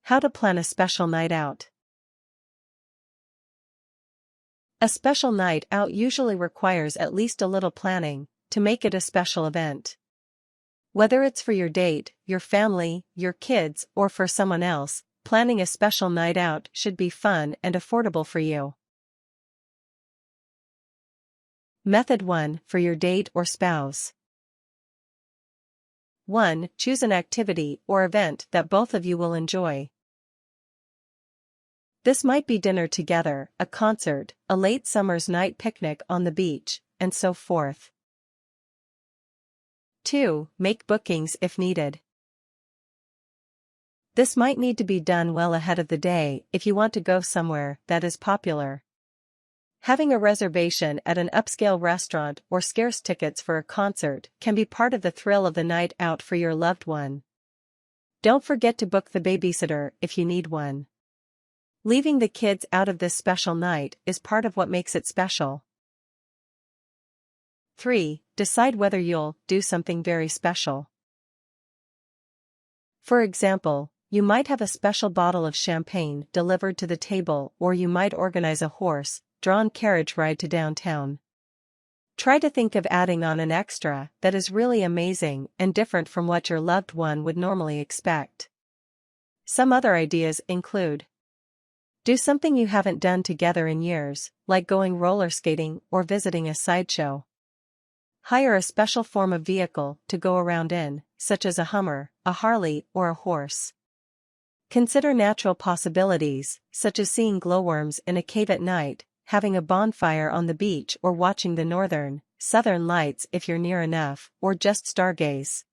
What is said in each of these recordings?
How to plan a special night out. A special night out usually requires at least a little planning to make it a special event. Whether it's for your date, your family, your kids, or for someone else, planning a special night out should be fun and affordable for you. Method 1 for your date or spouse. 1. Choose an activity or event that both of you will enjoy. This might be dinner together, a concert, a late summer's night picnic on the beach, and so forth. 2. Make bookings if needed. This might need to be done well ahead of the day if you want to go somewhere that is popular. Having a reservation at an upscale restaurant or scarce tickets for a concert can be part of the thrill of the night out for your loved one. Don't forget to book the babysitter if you need one. Leaving the kids out of this special night is part of what makes it special. 3. Decide whether you'll do something very special. For example, you might have a special bottle of champagne delivered to the table, or you might organize a horse-drawn carriage ride to downtown. Try to think of adding on an extra that is really amazing and different from what your loved one would normally expect. Some other ideas include: do something you haven't done together in years, like going roller skating or visiting a sideshow. Hire a special form of vehicle to go around in, such as a Hummer, a Harley, or a horse. Consider natural possibilities, such as seeing glowworms in a cave at night, having a bonfire on the beach, or watching the southern lights if you're near enough, or just stargaze.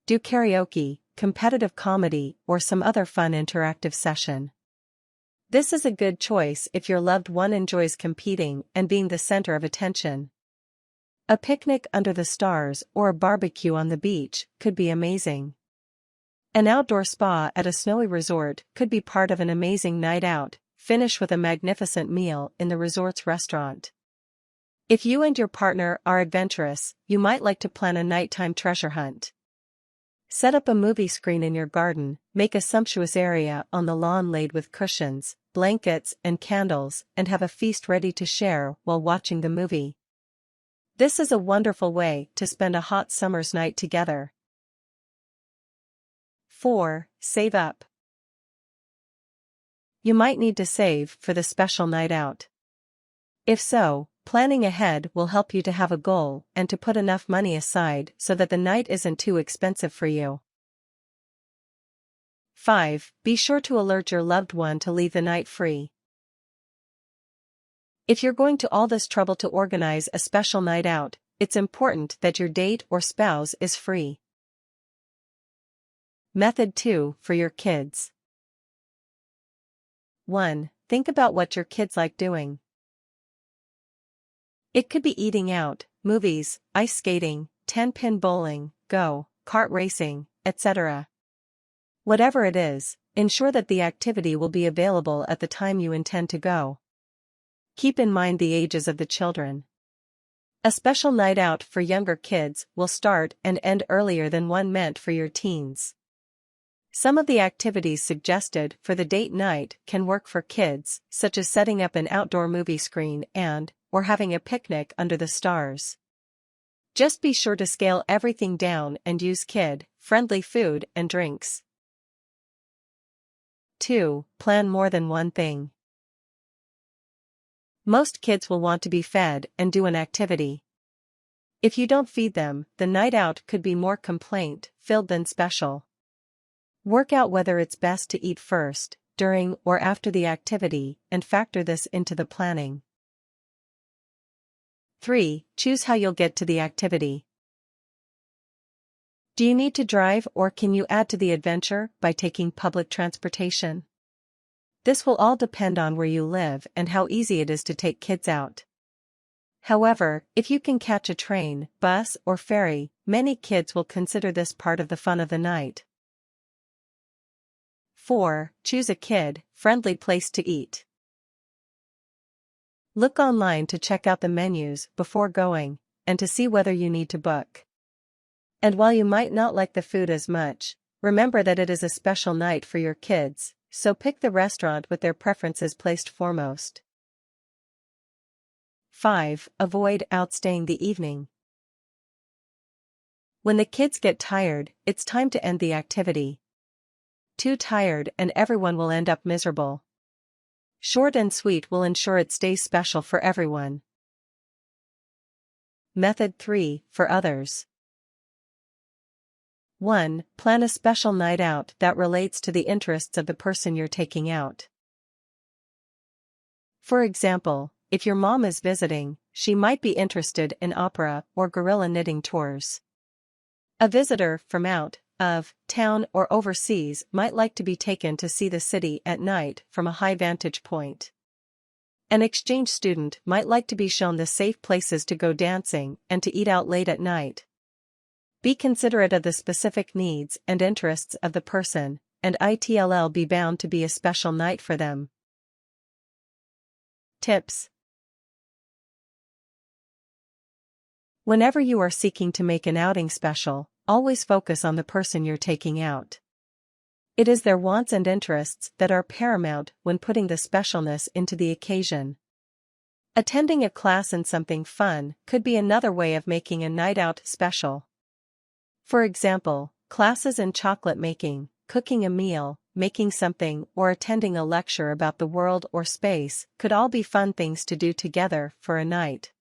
Do karaoke, competitive comedy, or some other fun interactive session. This is a good choice if your loved one enjoys competing and being the center of attention. A picnic under the stars or a barbecue on the beach could be amazing. An outdoor spa at a snowy resort could be part of an amazing night out. Finish with a magnificent meal in the resort's restaurant. If you and your partner are adventurous, you might like to plan a nighttime treasure hunt. Set up a movie screen in your garden, make a sumptuous area on the lawn laid with cushions, blankets, and candles, and have a feast ready to share while watching the movie. This is a wonderful way to spend a hot summer's night together. 4. Save up. You might need to save for the special night out. If so, planning ahead will help you to have a goal and to put enough money aside so that the night isn't too expensive for you. 5. Be sure to alert your loved one to leave the night free. If you're going to all this trouble to organize a special night out, it's important that your date or spouse is free. Method 2 for your kids. 1. Think about what your kids like doing. It could be eating out, movies, ice skating, 10-pin bowling, go-kart racing, etc. Whatever it is, ensure that the activity will be available at the time you intend to go. Keep in mind the ages of the children. A special night out for younger kids will start and end earlier than one meant for your teens. Some of the activities suggested for the date night can work for kids, such as setting up an outdoor movie screen or having a picnic under the stars. Just be sure to scale everything down and use kid-friendly food and drinks. 2. Plan more than one thing. Most kids will want to be fed and do an activity. If you don't feed them, the night out could be more complaint-filled than special. Work out whether it's best to eat first, during, or after the activity, and factor this into the planning. 3. Choose how you'll get to the activity. Do you need to drive, or can you add to the adventure by taking public transportation? This will all depend on where you live and how easy it is to take kids out. However, if you can catch a train, bus, or ferry, many kids will consider this part of the fun of the night. 4. Choose a kid-friendly place to eat. Look online to check out the menus before going, and to see whether you need to book. And while you might not like the food as much, Remember that it is a special night for your kids, so pick the restaurant with their preferences placed foremost. 5. Avoid outstaying the evening. When the kids get tired, it's time to end the activity. Too tired and everyone will end up miserable. Short and sweet will ensure it stays special for everyone. Method 3. For others. 1. Plan a special night out that relates to the interests of the person you're taking out. For example, if your mom is visiting, she might be interested in opera or gorilla knitting tours. A visitor from out of town or overseas might like to be taken to see the city at night from a high vantage point. An exchange student might like to be shown the safe places to go dancing and to eat out late at night. Be considerate of the specific needs and interests of the person, and it'll be bound to be a special night for them. Tips. Whenever you are seeking to make an outing special, always focus on the person you're taking out. It is their wants and interests that are paramount when putting the specialness into the occasion. Attending a class in something fun could be another way of making a night out special. For example, classes in chocolate making, cooking a meal, making something, or attending a lecture about the world or space could all be fun things to do together for a night.